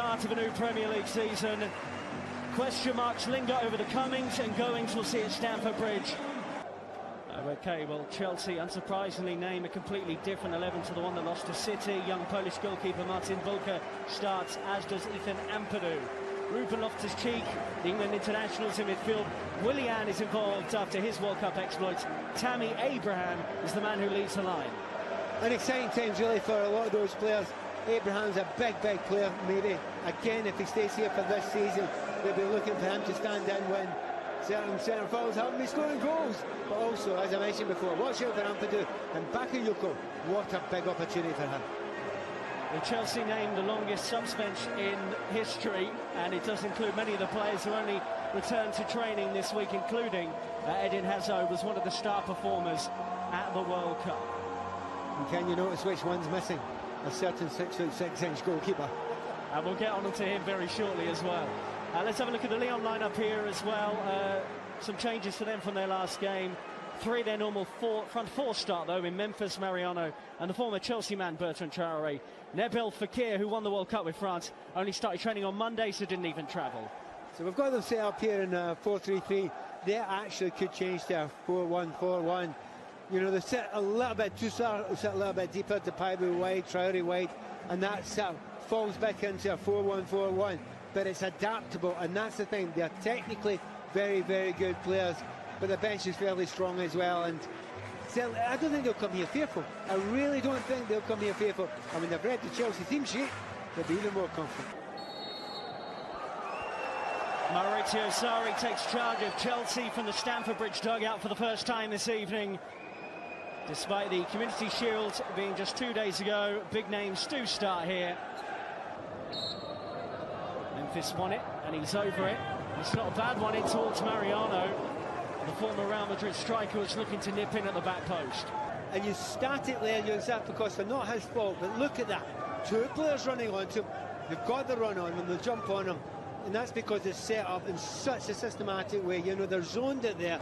start of a new Premier League season. Question marks linger over the comings and goings we'll see at Stamford Bridge. Okay, well, Chelsea unsurprisingly name a completely different 11 to the one that lost to City. Young Polish goalkeeper Martin Bulka starts, as does Ethan Ampadu. Ruben Loftus-Cheek, the England internationals in midfield. Willian is involved after his World Cup exploits. Tammy Abraham is the man who leads the line. An exciting times really for a lot of those players. Abraham's a big player, maybe. Again, if he stays here for this season, they'll be looking for him to stand in when certain fouls haven't been scoring goals. But also, as I mentioned before, watch out for Ampadu and Bakayoko. What a big opportunity for him. Well, Chelsea named the longest subs bench in history, and it does include many of the players who only returned to training this week, including Eden Hazard, was one of the star performers at the World Cup. And can you notice which one's missing? A certain 6'6" goalkeeper. And we'll get on to him very shortly as well. Let's have a look at the Lyon lineup here as well. Some changes for them from their last game. Three their normal front four start though in Memphis, Mariano and the former Chelsea man Bertrand Traoré. Nabil Fekir, who won the World Cup with France, only started training on Monday, so didn't even travel. So we've got them set up here in 4-3-3. They actually could change to 4-1-4-1. You know, they sit a little bit, Toussaint sit a little bit deeper to Paibu wide, Traoré wide, and that falls back into a 4-1-4-1. But it's adaptable, and that's the thing. They're technically very good players, but the bench is fairly strong as well. And still, I don't think they'll come here fearful. I really don't think they'll come here fearful. I mean, they've read the Chelsea team sheet, they'll be even more confident. Maurizio Sarri takes charge of Chelsea from the Stamford Bridge dugout for the first time this evening. Despite the Community Shield being just 2 days ago, big names do start here. Memphis won it, and he's over it. It's not a bad one in towards Mariano. The former Real Madrid striker was looking to nip in at the back post. And you start it there, you're that because they're not his fault, but look at that. Two players running onto him. They've got the run on them, they'll jump on him. And that's because it's set up in such a systematic way. You know, they're zoned it there.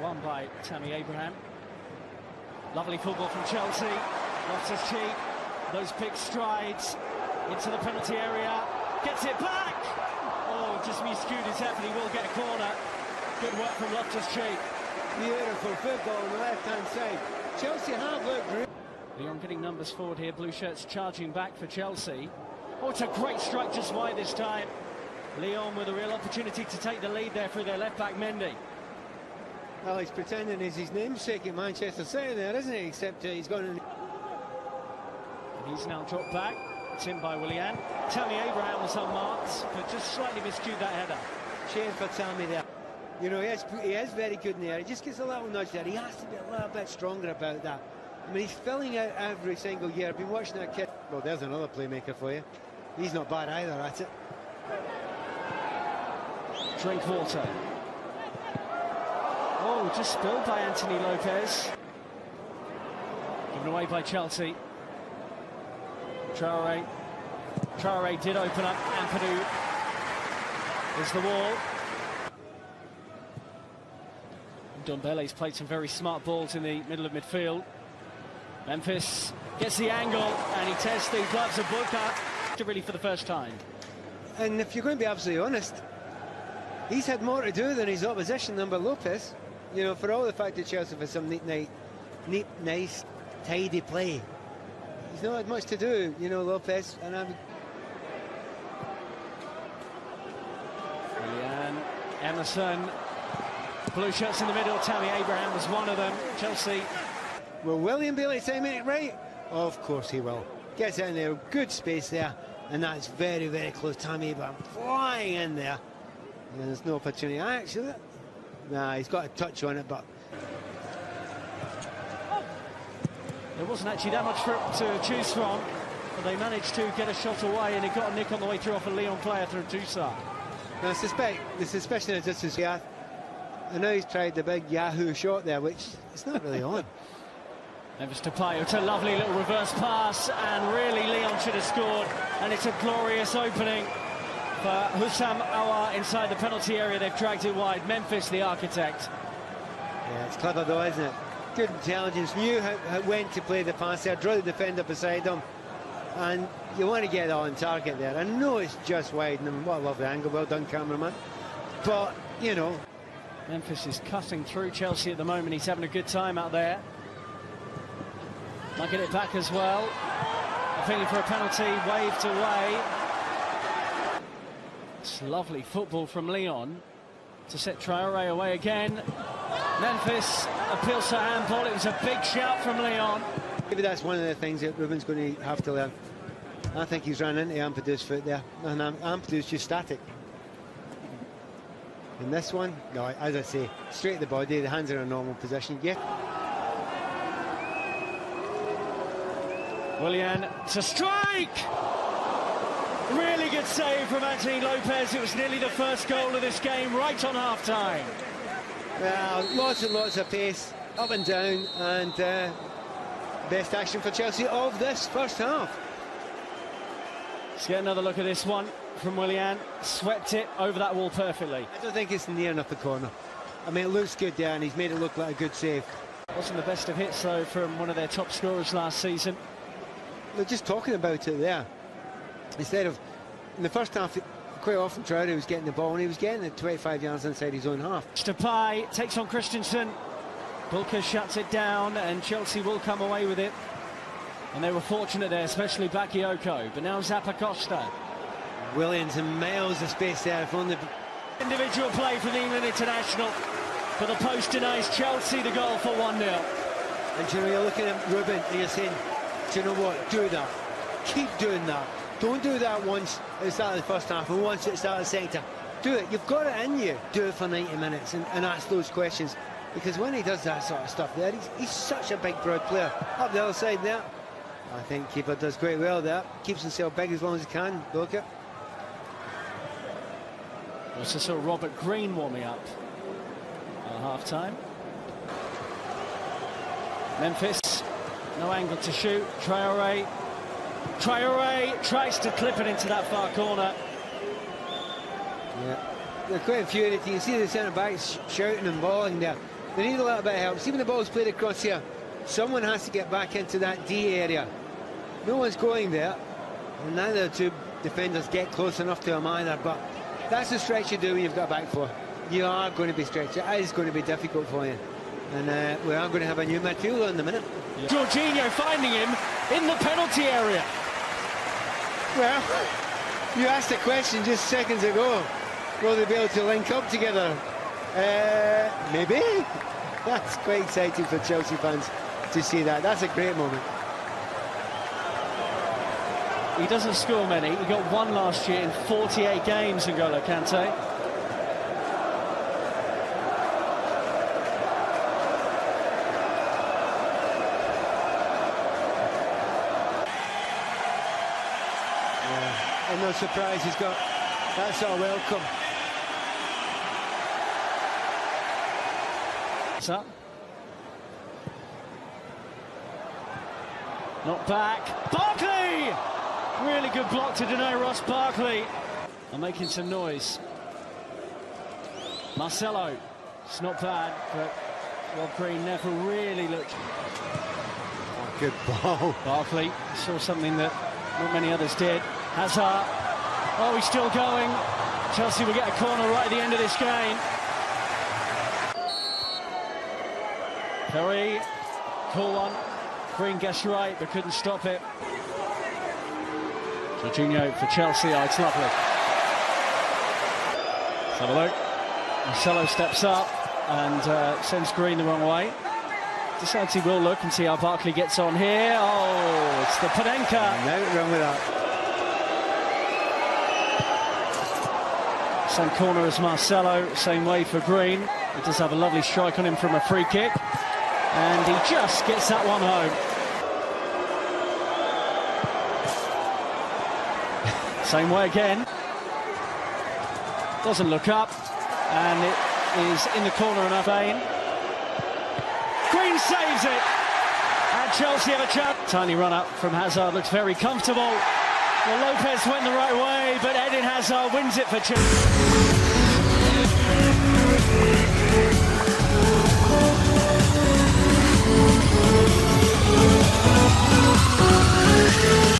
Won by Tammy Abraham. Lovely football from Chelsea. Loftus-Cheek, those big strides into the penalty area. Gets it back! Oh, just miscued his head, but he will get a corner. Good work from Loftus-Cheek. Beautiful football on the left-hand side. Chelsea have looked great. Lyon getting numbers forward here. Blue shirts charging back for Chelsea. Oh, it's a great strike just wide this time. Lyon with a real opportunity to take the lead there through their left-back Mendy. Well, he's pretending he's his namesake at Manchester City there, isn't he? Except he's gone in. And he's now dropped back. It's in by Willian. Tammy Abraham was unmarked, but just slightly miscued that header. Shame for Tammy there. You know, he is very good in the air. He just gets a little nudge there. He has to be a little bit stronger about that. I mean, he's filling out every single year. I've been watching that kid. Well, there's another playmaker for you. He's not bad either at it. Drink water. Oh, just spilled by Anthony Lopez. Given away by Chelsea. Traoré did open up. Ampadu is the wall. Ndombele's played some very smart balls in the middle of midfield. Memphis gets the angle and he tests the gloves of Bulka really for the first time. And if you're going to be absolutely honest, he's had more to do than his opposition number Lopez. You know, for all the fact that Chelsea for some neat, nice, tidy play. He's not had much to do, you know, Lopez. And Willian, Emerson, blue shirts in the middle. Tammy Abraham was one of them. Chelsea. Will Willian be able to time it right? Of course he will. Gets in there, good space there, and that's very close. Tammy Abraham flying in there. And there's no opportunity. Actually, nah, he's got a touch on it, but there wasn't actually that much to choose from, but they managed to get a shot away, and it got a nick on the way through off a Lyon player through Toussaint. Now, I suspect the suspicion is this is I know he's tried the big Yahoo shot there, which it's not really on. Memphis Depay, it's a lovely little reverse pass, and really Lyon should have scored, and it's a glorious opening for Hussam Aouar inside the penalty area. They've dragged it wide. Memphis, the architect. Yeah, it's clever though, isn't it? Good intelligence, knew when to play the pass there, drew the defender beside him, and you want to get on target there. I know it's just wide, and what a lovely angle. Well done, cameraman. But, you know. Memphis is cutting through Chelsea at the moment. He's having a good time out there. Might get it back as well. Appealing for a penalty, waved away. It's lovely football from Lyon to set Traoré away again. Memphis appeals to handball. It was a big shout from Lyon. Maybe that's one of the things that Ruben's going to have to learn. I think he's run into Ampadu's foot there, and Ampadu's just static. In this one, no, as I say, straight at the body, the hands are in a normal position. Yeah. Willian to strike! Really good save from Anthony Lopez. It was nearly the first goal of this game, right on half-time. Well, lots and lots of pace, up and down, and best action for Chelsea of this first half. Let's get another look at this one from Willian. Swept it over that wall perfectly. I don't think it's near enough the corner. I mean, it looks good there, and he's made it look like a good save. Wasn't the best of hits, though, from one of their top scorers last season. We're just talking about it there. Instead of, in the first half, quite often Traoré was getting the ball, and he was getting it 25 yards inside his own half. Stapai takes on Christensen. Bulka shuts it down, and Chelsea will come away with it. And they were fortunate there, especially Bakayoko. But now Zappacosta. Williams and miles of space there. If only... Individual play from the England international. But the post denies Chelsea the goal for 1-0. And you know, you're looking at Ruben and you're saying, do you know what? Do that. Keep doing that. Don't do that once at the start of the first half and once at the start of the second half. Do it. You've got it in you. Do it for 90 minutes and ask those questions. Because when he does that sort of stuff there, he's such a big, broad player. Up the other side there. I think keeper does quite well there. Keeps himself big as long as he can, Bulka. Also saw Robert Green warming up at half-time. Memphis, no angle to shoot. Traoré tries to clip it into that far corner. Yeah, they're quite infuriated. You can see the centre-backs shouting and bawling there. They need a little bit of help. See when the ball's played across here, someone has to get back into that D area. No one's going there, and neither the two defenders get close enough to him either, but that's the stretch you do when you've got a back four. You are going to be stretched. It is going to be difficult for you. And we are going to have a new midfielder in a minute. Yeah. Jorginho finding him in the penalty area. Well, you asked a question just seconds ago. Will they be able to link up together? Maybe. That's quite exciting for Chelsea fans to see that. That's a great moment. He doesn't score many. He got one last year in 48 games, N'Golo Kante. Yeah, I'm not surprised he's got that sort of welcome. What's up? Not back. Barkley! Really good block to deny Ross Barkley. I'm making some noise. Marcelo. It's not bad, but Rob Green never really looked. Oh, good ball. Barkley saw something that not many others did. Hazard. Oh, he's still going. Chelsea will get a corner right at the end of this game. Perry. Cool one. Green guessed right, but couldn't stop it. Jorginho for Chelsea. Oh, it's lovely. Let's have a look. Marcelo steps up and sends Green the wrong way. Decides he will look and see how Barkley gets on here. Oh, it's the Panenka. No wrong with that. Same corner as Marcelo, same way for Green. He does have a lovely strike on him from a free kick. And he just gets that one home. Same way again. Doesn't look up. And it is in the corner and up in. Green saves it. And Chelsea have a chance. Tiny run up from Hazard. Looks very comfortable. Well, Lopez went the right way, but Eden Hazard wins it for Chelsea.